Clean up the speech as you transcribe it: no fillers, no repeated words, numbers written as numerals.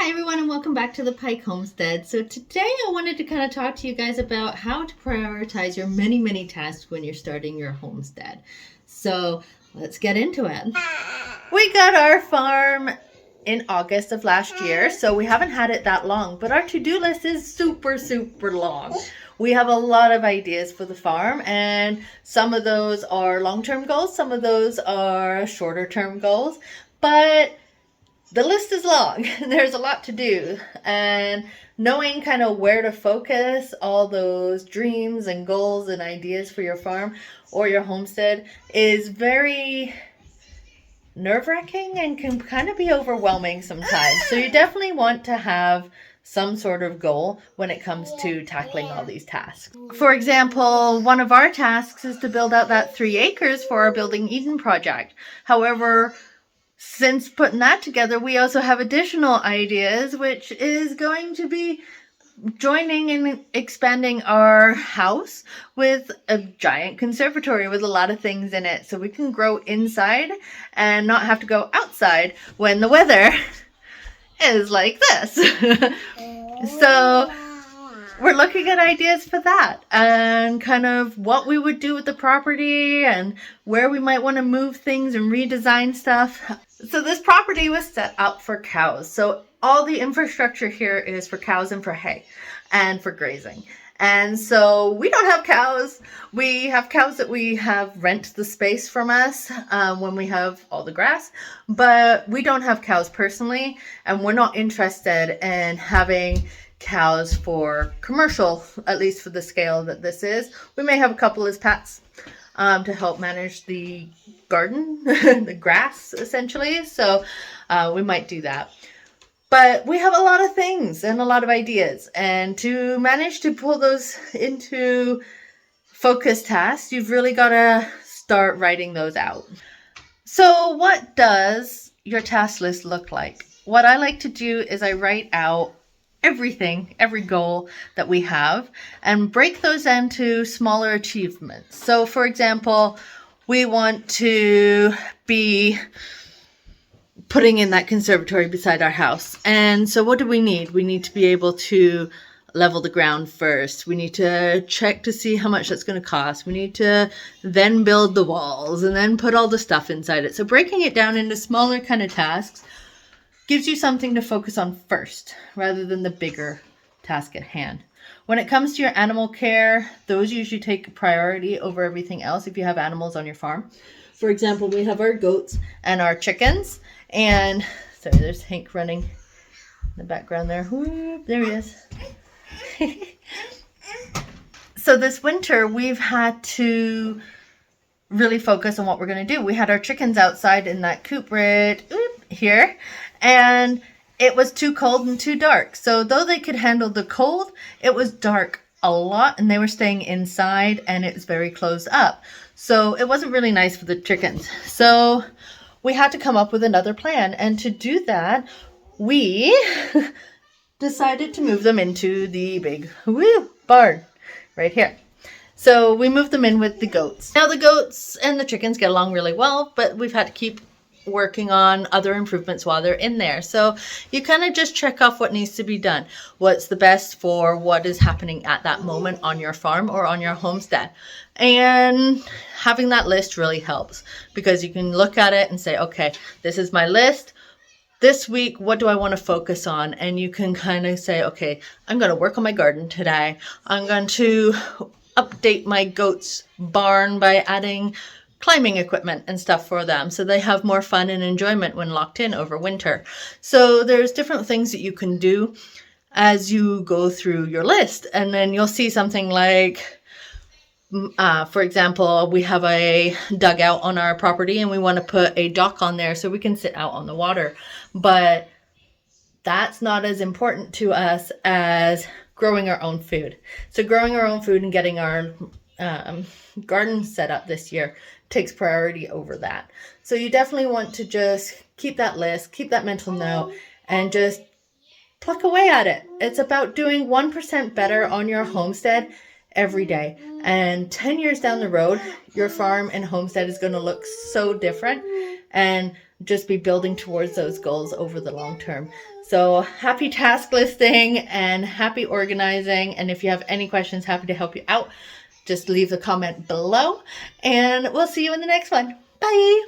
Hi everyone and welcome back to the Pike Homestead. So today I wanted to kind of talk to you guys about how to prioritize your many tasks when you're starting your homestead. So let's get into it. We got our farm in August of last year, so we haven't had it that long, but our to-do list is super long. We have a lot of ideas for the farm, and some of those are long-term goals, some of those are shorter-term goals, but the list is long. There's a lot to do, and knowing kind of where to focus all those dreams and goals and ideas for your farm or your homestead is very nerve-wracking and can kind of be overwhelming sometimes. So you definitely want to have some sort of goal when it comes to tackling all these tasks. For example, one of our tasks is to build out that 3 acres for our Building Eden project. However, since putting that together, we also have additional ideas, which is going to be joining and expanding our house with a giant conservatory with a lot of things in it, so we can grow inside and not have to go outside when the weather is like this. So we're looking at ideas for that and kind of what we would do with the property and where we might want to move things and redesign stuff. So this property was set up for cows. So all the infrastructure here is for cows and for hay and for grazing. And so we don't have cows. We have cows that we have rent the space from us when we have all the grass, but we don't have cows personally, and we're not interested in having cows for commercial, at least for the scale that this is. We may have a couple as pets to help manage the garden, the grass essentially. So we might do that. But we have a lot of things and a lot of ideas, and to manage to pull those into focus tasks, you've really got to start writing those out. So what does your task list look like? What I like to do is I write out everything, every goal that we have, and break those into smaller achievements. So for example, we want to be putting in that conservatory beside our house. And so what do we need? We need to be able to level the ground first. We need to check to see how much that's going to cost. We need to then build the walls and then put all the stuff inside it. So breaking it down into smaller kind of tasks gives you something to focus on first rather than the bigger task at hand. When it comes to your animal care, those usually take priority over everything else if you have animals on your farm. For example, we have our goats and our chickens, and sorry, there's Hank running in the background there. Whoop, there he is. So this winter, we've had to really focus on what we're going to do. We had our chickens outside in that coop right here, and it was too cold and too dark. So though they could handle the cold, it was dark a lot, and they were staying inside, and it was very closed up. So it wasn't really nice for the chickens. So we had to come up with another plan. And to do that, we decided to move them into the big barn right here. So we moved them in with the goats. Now the goats and the chickens get along really well, but we've had to keep working on other improvements while they're in there. So you kind of just check off what needs to be done. What's the best for what is happening at that moment on your farm or on your homestead. And having that list really helps, because you can look at it and say, okay, this is my list. This week, what do I want to focus on? And you can kind of say, okay, I'm going to work on my garden today. I'm going to update my goats' barn by adding climbing equipment and stuff for them so they have more fun and enjoyment when locked in over winter. So there's different things that you can do as you go through your list, and then you'll see something like for example, we have a dugout on our property and we want to put a dock on there so we can sit out on the water, but that's not as important to us as growing our own food. So growing our own food and getting our garden set up this year takes priority over that. So you definitely want to just keep that list, keep that mental note, and just pluck away at it. It's about doing 1% better on your homestead every day. And 10 years down the road, your farm and homestead is going to look so different and just be building towards those goals over the long term. So happy task listing and happy organizing. And if you have any questions, happy to help you out. Just leave a comment below and we'll see you in the next one. Bye.